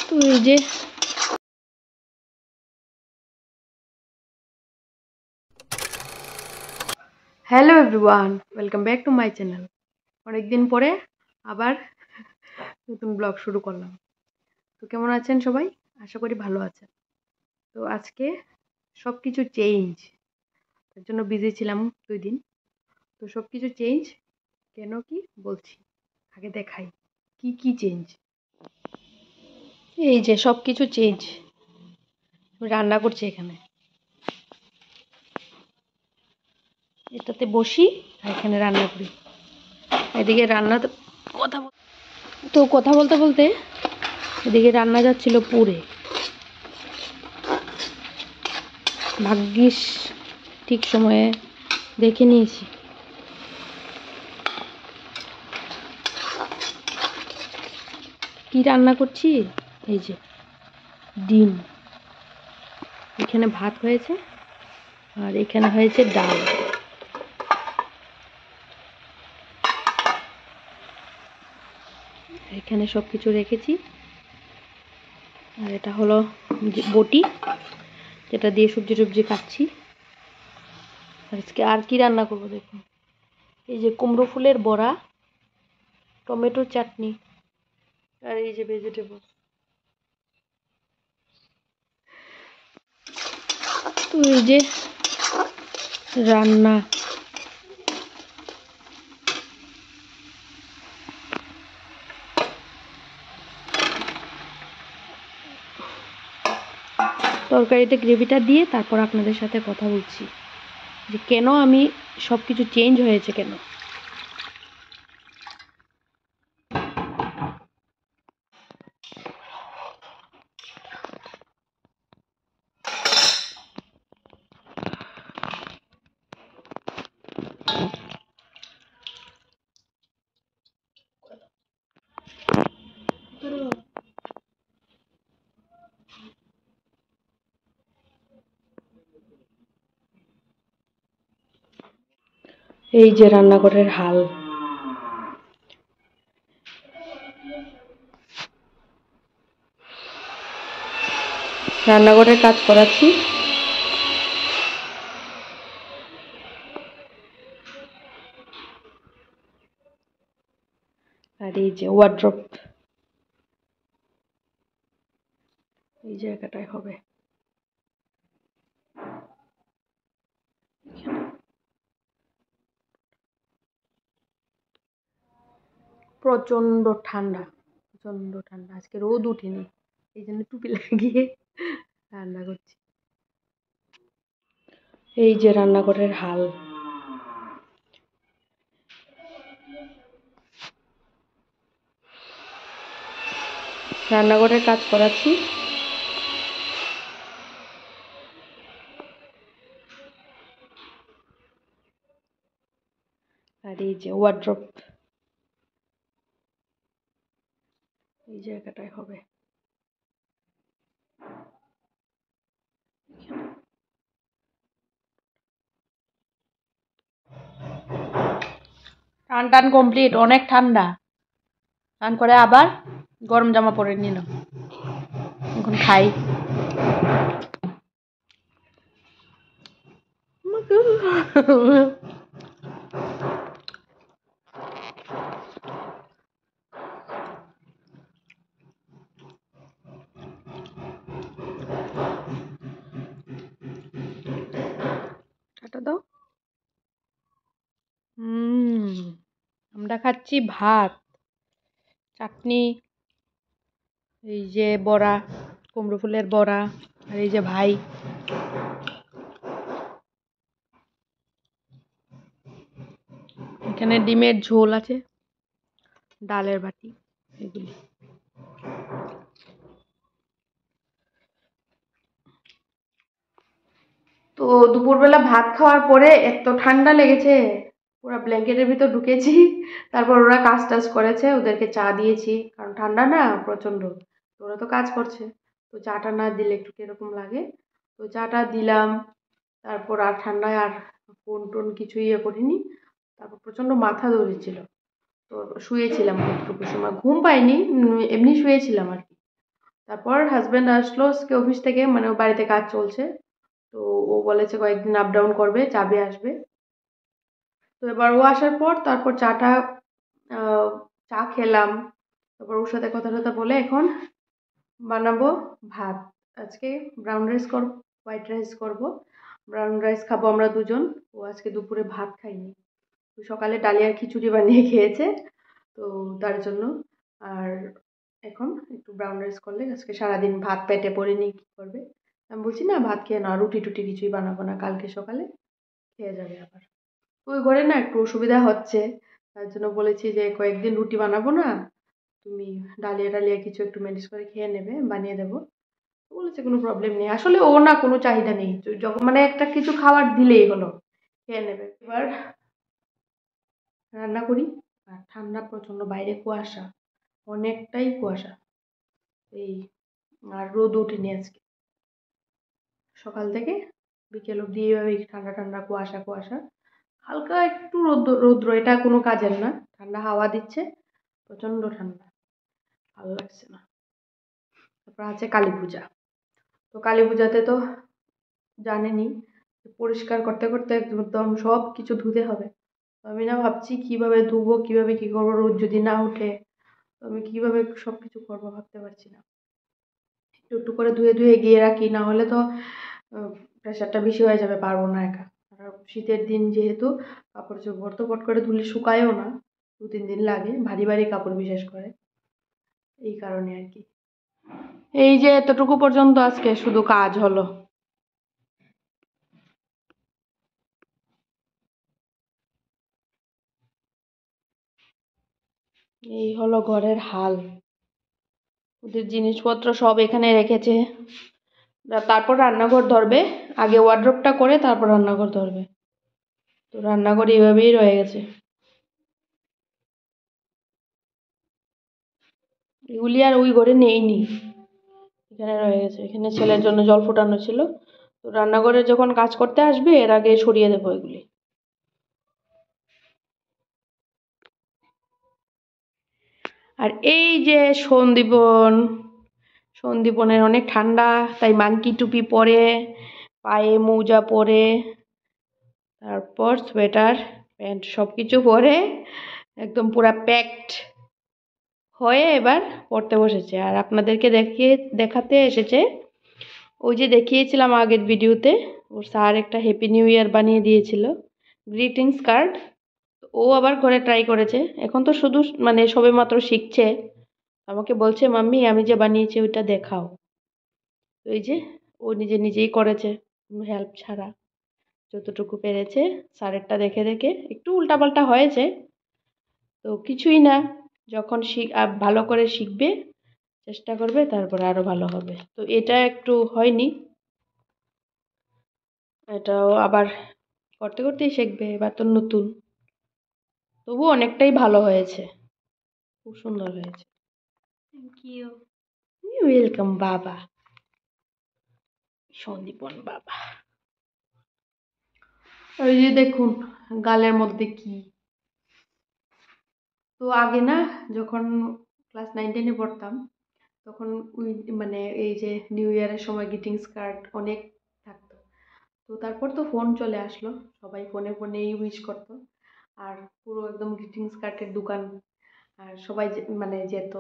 তো এই যে hello everyone, welcome back to my channel. অনেকদিন পরে আবার নতুন ব্লগ শুরু করলাম। তো কেমন আছেন সবাই? আশা করি ভালো আছেন। তো আজকে সব কিছু চেঞ্জ, তার জন্য বিজি ছিলাম 2 দিন। তো সব কিছু চেঞ্জ কেন কি বলছি, আগে দেখাই কি কি চেঞ্জ। এই যে সব কিছু চেঞ্জ, রান্না করছি এখানে, এটাতে বসি আর এখানে রান্না করি। এদিকে রান্না কথা বলতে বলতে এদিকে রান্না যাচ্ছিল পুড়ে। ভাগ্যিস ঠিক সময়ে দেখে নিয়েছি। কি রান্না করছি? এই যে ডিম, এখানে ভাত হয়েছে আর এখানে হয়েছে ডাল। এখানে সব কিছু রেখেছি। আর এটা হলো বটি, যেটা দিয়ে সবজি টবজি কাটছি। আজকে আর কি রান্না করবো দেখুন, এই যে কুমড়ো ফুলের বড়া, টমেটো চাটনি, আর এই যে ভেজিটেবল। তো এই যে রান্না। তরকারিতে গ্রেভিটা দিয়ে তারপর আপনাদের সাথে কথা বলছি যে কেন আমি সব কিছু চেঞ্জ হয়েছে কেন। এই যে রান্নাঘরের হাল। রান্নাঘরের কাজ করাচ্ছি। আর এই যে ওয়ার্ড্রপ, এই জায়গাটায় হবে। প্রচন্ড ঠান্ডা, প্রচন্ড ঠান্ডা। আজকে রোদ উঠেনি, এই জন্য টুপি লাগিয়ে রান্না করছি। এই যে রান্নাঘরের হাল। রান্নাঘরের কাজ করাচ্ছি। আর এই যে ওয়ার্ড্রপ, এই জায়গাটায় হবে। টান টান কমপ্লিট। অনেক ঠান্ডা, টান করে আবার গরম জামা পরে নিলাম। এখন খাই। টাটা দাও। আমরা খাচ্ছি ভাত, চাটনি, এই যে বড়া, কুমড়ো ফুলের বড়া, আর এই যে ভাই। এখানে ডিমের ঝোল আছে, ডালের বাটি, এগুলি। তো দুপুরবেলা ভাত খাওয়ার পরে এত ঠান্ডা লেগেছে, পুরো ব্ল্যাঙ্কেটের ভিতর ঢুকেছি। তারপর ওরা কাজ টাজ করেছে, ওদেরকে চা দিয়েছি, কারণ ঠান্ডা না প্রচন্ড। তো ওরা তো কাজ করছে, তো চাটা না দিলে একটু কিরকম লাগে। তো চাটা দিলাম, তারপর আর ঠান্ডায় আর ফোন টোন কিছু ইয়ে করিনি। তারপর প্রচন্ড মাথা ধরেছিল, তো শুয়েছিলাম কতটুকু সময়, ঘুম পাইনি, এমনি শুয়েছিলাম আর কি। তারপর হাজব্যান্ড আসলো আজকে অফিস থেকে, মানে ও বাড়িতে কাজ চলছে, তো ও বলেছে কয়েকদিন আপ ডাউন করবে, যাবে আসবে। তো এবার ও আসার পর তারপর চা খেলাম, তারপর ওর সাথে কথা টথা বলে এখন বানাবো ভাত। আজকে ব্রাউন রাইস করব, হোয়াইট রাইস করব। ব্রাউন রাইস খাবো আমরা দুজন। ও আজকে দুপুরে ভাত খাইনি, তো সকালে ডালিয়ার খিচুড়ি বানিয়ে খেয়েছে, তো তার জন্য। আর এখন একটু ব্রাউন রাইস করলে আজকে সারাদিন ভাত পেটে পড়ে নিয়ে কী করবে। আমি বলছি না ভাত খেয়ে না, রুটি টুটি কিছুই বানাবো না, কালকে সকালে খেয়ে যাবে আবার। ওই ঘরে না একটু অসুবিধা হচ্ছে, তার জন্য বলেছি যে কয়েকদিন রুটি বানাবো না, তুমি ডালিয়া টালিয়া কিছু একটু ম্যানেজ করে খেয়ে নেবে, বানিয়ে দেবো। বলেছে কোনো প্রবলেম নেই, আসলে ও না কোনো চাহিদা নেই, যখন মানে একটা কিছু খাবার দিলেই হলো, খেয়ে নেবে। এবার রান্না করি। আর ঠান্ডা প্রচণ্ড, বাইরে কুয়াশা, অনেকটাই কুয়াশা। এই আর রোদ ওঠেনি আজকে, সকাল থেকে বিকেল অব্দি এইভাবে ঠান্ডা ঠান্ডা কুয়াশা কুয়াশা, হালকা একটু রৌদ্র, এটা কোনো কাজের না, ঠান্ডা হাওয়া দিচ্ছে, প্রচণ্ড ঠান্ডা, ভালো লাগছে না। তারপর আছে কালী পূজা। তো কালী পূজাতে তো জানেনই, পরিষ্কার করতে করতে একদম সব কিছু ধুতে হবে। তো আমি না ভাবছি কীভাবে ধুবো, কীভাবে কী করবো, রোদ যদি না ওঠে তো আমি কীভাবে সব কিছু করবো ভাবতে পারছি না। একটু একটু করে ধুয়ে ধুয়ে এগিয়ে রাখি, না হলে তো প্রেশারটা বেশি হয়ে যাবে, পারবো না একা। আর শীতের দিন যেহেতু কাপড় চোপড় তো পট করে ধুলে শুকায়ও না, 2-3 দিন লাগে, ভারী ভারী কাপড় বিশেষ করে, এই কারণে আর কি। এই যে এতটুকু পর্যন্ত আজকে শুধু কাজ হলো। এই হলো ঘরের হাল, ওদের জিনিসপত্র সব এখানে রেখেছে, তারপর রান্নাঘর ধরবে, আগে ওয়ার্ড্রোবটা করে তারপর রান্নাঘর ধরবে। তো রান্নাঘর এইভাবেই রয়ে গেছে, এগুলি আর ওই ঘরে নেইনি, এখানে রয়ে গেছে। এখানে ছেলের জন্য জল ফোটানো ছিল, তো রান্নাঘরে যখন কাজ করতে আসবে এর আগে সরিয়ে দেবো এগুলি। আর এই যে সন্দীপনের অনেক ঠান্ডা, তাই মাংকি টুপি পরে, পায়ে মোজা পরে, তারপর সোয়েটার প্যান্ট সব কিছু পরে একদম পুরা প্যাকড হয়ে এবার পড়তে বসেছে। আর আপনাদেরকে দেখাতে এসেছে, ওই যে দেখিয়েছিলাম আগের ভিডিওতে, ওর স্যার একটা হ্যাপি নিউ ইয়ার বানিয়ে দিয়েছিল, গ্রিটিংস কার্ড। ও আবার ঘরে ট্রাই করেছে, এখন তো শুধু মানে সবে মাত্র শিখছে, আমাকে বলছে মাম্মি আমি যে বানিয়েছি ওইটা দেখাও। ওই যে ও নিজে নিজেই করেছে, কোনো হেল্প ছাড়া, যতটুকু পেরেছে স্যারেরটা দেখে দেখে, একটু উল্টাপাল্টা হয়েছে, তো কিছুই না, যখন ভালো করে শিখবে, চেষ্টা করবে, তারপরে আরো ভালো হবে। তো এটা একটু হয়নি, এটাও আবার করতে করতেই শিখবে, এবার তো নতুন, তবু অনেকটাই ভালো হয়েছে, খুব সুন্দর হয়েছে। থ্যাংক ইউ, ওয়েলকাম বাবা, সন্দীপন বাবা। ওই যে দেখুন গালের মধ্যে কি, তো আগে না যখন ক্লাস 9-10-এ পড়তাম, তখন ওই মানে এই যে নিউ ইয়ারের সময় গ্রিটিংস কার্ড অনেক থাকতো। তো তারপর তো ফোন চলে আসলো, সবাই ফোনে ফোনেই উইশ করতো, আর পুরো একদম গ্রিটিংস কার্ডের দোকান, আর সবাই মানে যেত,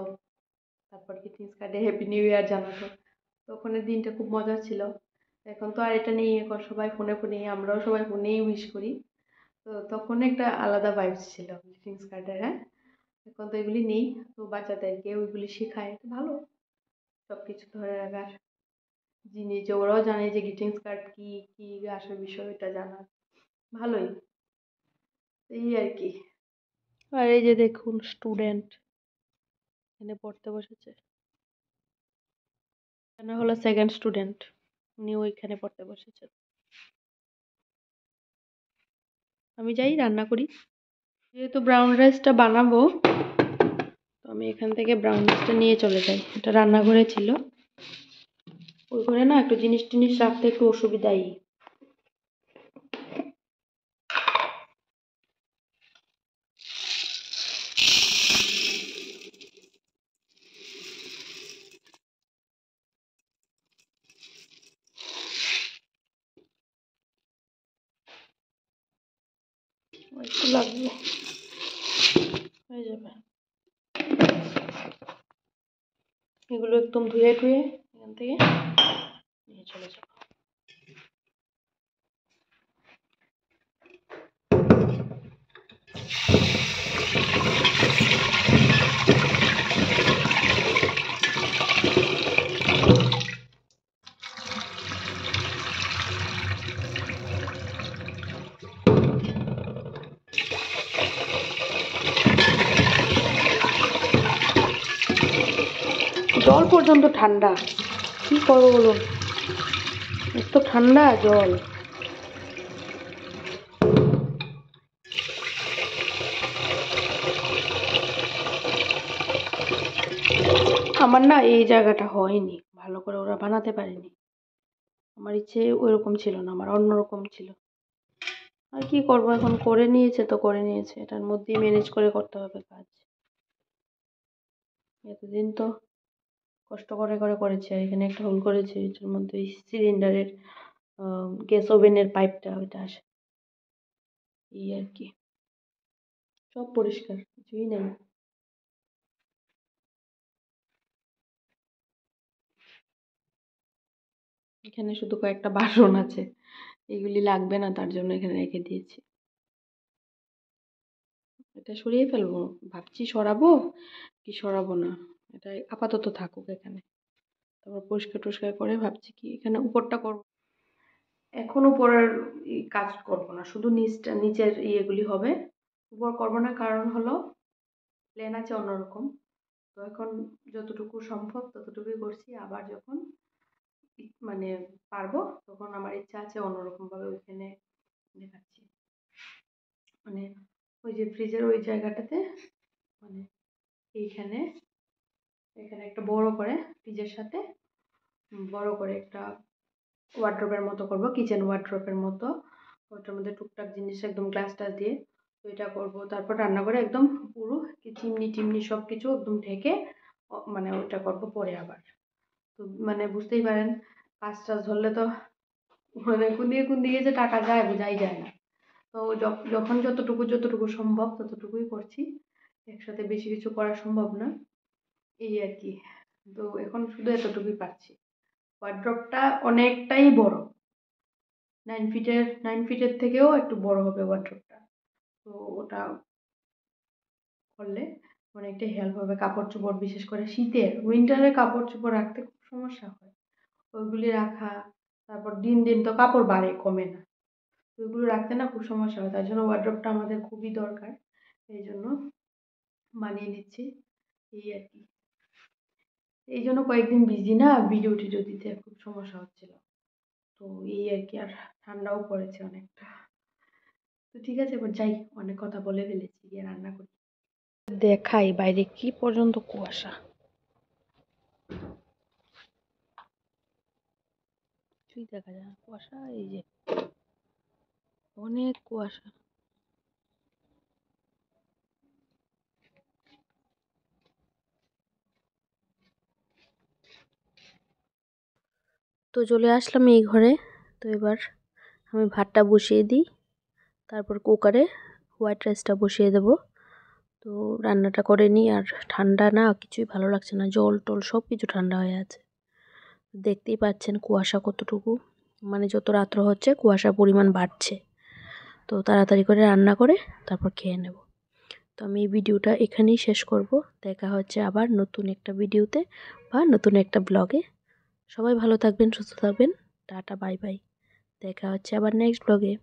তারপর গ্রিটিংস কার্ডে হ্যাপি নিউ ইয়ার জানাতো। তখনের দিনটা খুব মজার ছিল। এখন তো আর এটা নেই, এখন সবাই ফোনে ফোনেই, আমরাও সবাই ফোনেই উইশ করি। তো তখন একটা আলাদা ভাইবস ছিল গ্রিটিংস কার্ডের, হ্যাঁ। এখন তো এগুলি নেই, তো বাচ্চাদেরকে ওইগুলি শেখায়, ভালো, সব কিছু ধরে রাখার জিনিস, যে ওরাও জানে যে গ্রিটিংস কার্ড কি কি আসল বিষয়, এটা জানার ভালোই, এই আর কি। আর এই যে দেখুন স্টুডেন্ট এখানে পড়তে বসেছে, এখানে হলো সেকেন্ড স্টুডেন্ট, উনি ওইখানে পড়তে বসেছে। আমি যাই রান্না করি, যেহেতু ব্রাউন রাইসটা বানাবো, তো আমি এখান থেকে ব্রাউন রাইসটা নিয়ে চলে যাই, এটা রান্নাঘরে ছিল, ওই ঘরে না একটু জিনিস টিনিস রাখতে একটু অসুবিধাই। একটু লাগবে, হয়ে যাবে। এগুলো একদম ধুয়ে টুয়ে এখান থেকে নিয়ে চলে যাবো। জল পর্যন্ত ঠান্ডা, কি করবো বলুন, এত ঠান্ডা জল। আমার না এই জায়গাটা হয়নি ভালো করে, ওরা বানাতে পারেনি। আমার ইচ্ছে ওইরকম ছিল না, আমার অন্যরকম ছিল। আর কি করবো, এখন করে নিয়েছে তো করে নিয়েছে, এটার মধ্যেই ম্যানেজ করে করতে হবে কাজ। এতদিন তো কষ্ট করে করে করেছি, আর এখানে একটা হোল করেছি, এটার মধ্যে সিলিন্ডারের গ্যাস ওভেনের পাইপটা ওইটা আসে, এই আর কি। সব পরিষ্কার, কিছুই নেই। এখানে শুধু কয়েকটা বাসন আছে, এগুলি লাগবে না, তার জন্য এখানে রেখে দিয়েছি। এটা সরিয়ে ফেলবো ভাবছি, সরাবো কি সরাবো না, এটা আপাতত থাকুক এখানে। তারপর পরিষ্কার টরিষ্কার করে ভাবছি কি এখানে উপরটা করবো। এখন উপরের কাজ করবো না, শুধু নিচের ইয়েগুলি হবে, উপর করবো না। কারণ হলো প্ল্যান আছে অন্যরকম। তো এখন যতটুকু সম্ভব ততটুকুই করছি, আবার যখন মানে পারবো তখন আমার ইচ্ছা আছে অন্যরকম ভাবে ওইখানে দেখাচ্ছি। মানে ওই যে ফ্রিজের ওই জায়গাটাতে, মানে এইখানে এখানে একটা বড় করে ফ্রিজের সাথে বড় করে একটা ওয়ার্ড্রোবের মতো করব, কিচেন ওয়ার্ড্রোবের মতো। ওটার মধ্যে টুকটাক জিনিস একদম গ্লাস টাস দিয়ে তো এটা করবো। তারপর রান্না করে একদম পুরো চিমনি টিমনি সব কিছু একদম ঢেকে মানে ওটা করবো পরে আবার। তো মানে বুঝতেই পারেন, কাজ টাজ ধরলে তো মানে কোন দিকে যে টাকা যায় বোঝাই যায় না। তো যখন যতটুকু সম্ভব ততটুকুই করছি, একসাথে বেশি কিছু করা সম্ভব না, এই আর কি। তো এখন শুধু এতটুকুই পাচ্ছি। ওয়ার্ড্রপটা অনেকটাই বড়, 9 ফিটের থেকেও একটু বড় হবে ওয়ার্ড্রপটা। তো ওটা করলে অনেকটাই হেল্প হবে। কাপড় চোপড়, বিশেষ করে শীতের উইন্টারে কাপড় চোপড় রাখতে খুব সমস্যা হয়, ওইগুলি রাখা। তারপর দিন দিন তো কাপড় বাড়ে, কমে না, ওইগুলো রাখতে না খুব সমস্যা হয়। তার জন্য ওয়ার্ড্রপটা আমাদের খুবই দরকার, এই জন্য বানিয়ে নিচ্ছি, এই আর কি। এই জন্য কয়েকদিন বিজি না, ভিডিও টিডিও দিতে খুব সমস্যা হচ্ছিল। তো এই আর কি, আর ঠান্ডাও পড়েছে অনেকটা। তো ঠিক আছে, এবার যাই, অনেক কথা বলে ফেলেছি, গিয়ে রান্না করি। দেখাই বাইরে কি পর্যন্ত কুয়াশা, কিছুই দেখা যায় না, কুয়াশা, এই যে অনেক কুয়াশা। তো চলে আসলাম এই ঘরে। তো এবার আমি ভাতটা বসিয়ে দিই, তারপর কুকারে হোয়াইট রাইসটা বসিয়ে দেব। তো রান্নাটা করে নিই। আর ঠান্ডা না, কিছুই ভালো লাগছে না, জল টল সব কিছু ঠান্ডা হয়ে আছে। দেখতেই পাচ্ছেন কুয়াশা কতটুকু, মানে যত রাত্র হচ্ছে কুয়াশার পরিমাণ বাড়ছে। তো তাড়াতাড়ি করে রান্না করে তারপর খেয়ে নেব। তো আমি এই ভিডিওটা এখানেই শেষ করব। দেখা হচ্ছে আবার নতুন একটা ভিডিওতে বা নতুন একটা ব্লগে। সবাই ভালো থাকবেন, সুস্থ থাকবেন, টাটা বাই বাই। দেখা হচ্ছে আবার নেক্সট ব্লগে।